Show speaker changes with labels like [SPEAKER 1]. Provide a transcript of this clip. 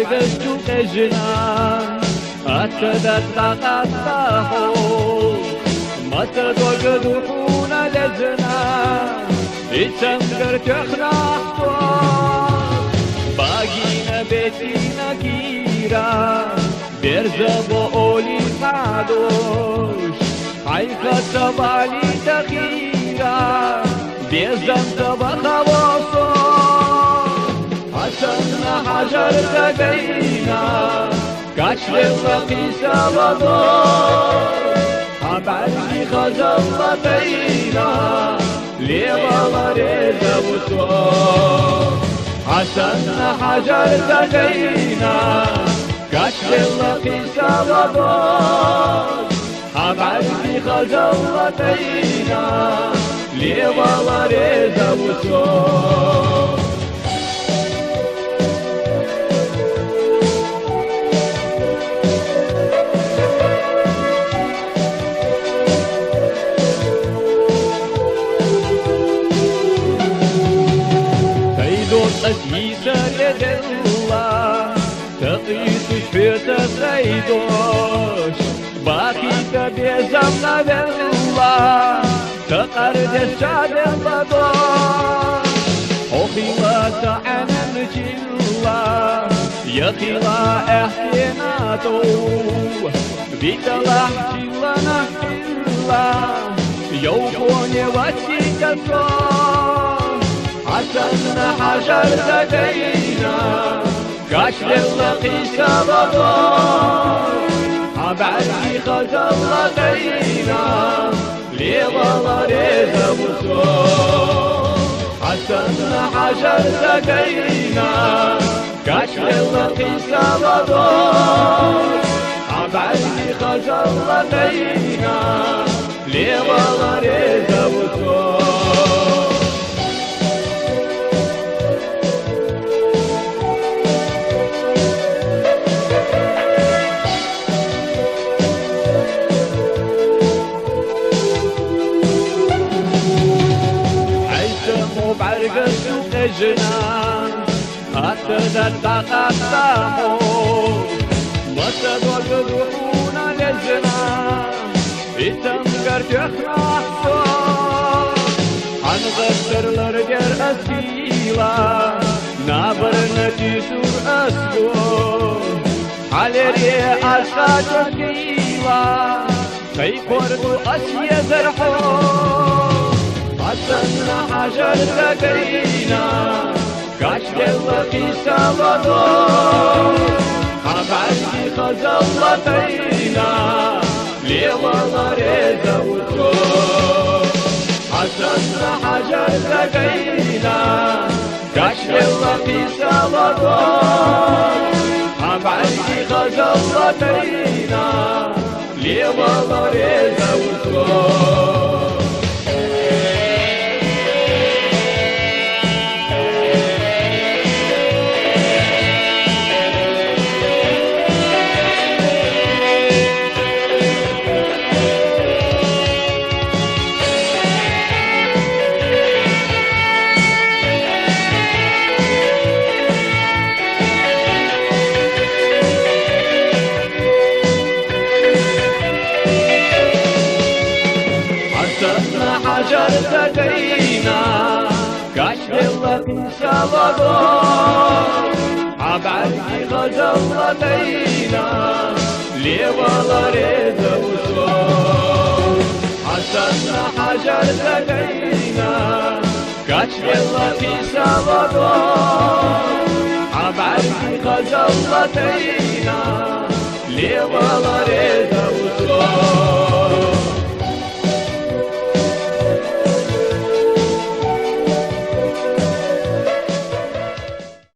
[SPEAKER 1] بعرقت وقجنا أتدت قطعه ما تدوق دخونا لجنا يتمكر تخناخو باقينا بيتنا كيرا بيرزب أولي قعدوش حيقا تبالي تخيرا بيزم تبخوصو حسن حجر تقينا كشف الرقيسة وضوء عبالي خزل بينا ليبال ريزة وصوء حسن حجر تقينا كشف الرقيسة وضوء عبالي خزل بينا ليبال ريزة وصوء أسيسة يد الله تقيس شفيت سيدوش باقي تبيزم بالله تقرد الشعب الضدوش أخيوات عنا نجلا يخيلا احتيناتو بيتلا حجيلا نحيلا يوكوني واتيكتو حسن حجر تقينا كشف الرقيسة وضوء عبالي خزل لقينا ليظل ريزة وصوء حسن حجر تقينا كشف الرقيسة وضوء عبالي خزل لقينا ليظل ريزة وصوء بعرقت وقجنا أتدت قطعه ما تدوق دخونا لجنا يتمكر تخناخو حنغسر لرجر أسيلا نابر نتيسور أسكو حالي أسكا تقيلا خيكوردو أسيا زرحو حسن حجر تقينا كشف الرقيسة وضوء عبالي خزل بينا ليظل ريزة وصوء حسن حجر تقينا كشف الرقيسة وضوء عبالي خزل بينا ليظل ريزة وصوء حجر تقينا كشف الرقيسة وضوء عبالي خزل بينا ليظل ريزة وصوء حسن حجر تقينا كشف الرقيسة وضوء عبالي خزل بينا ليظل ريزة وصوء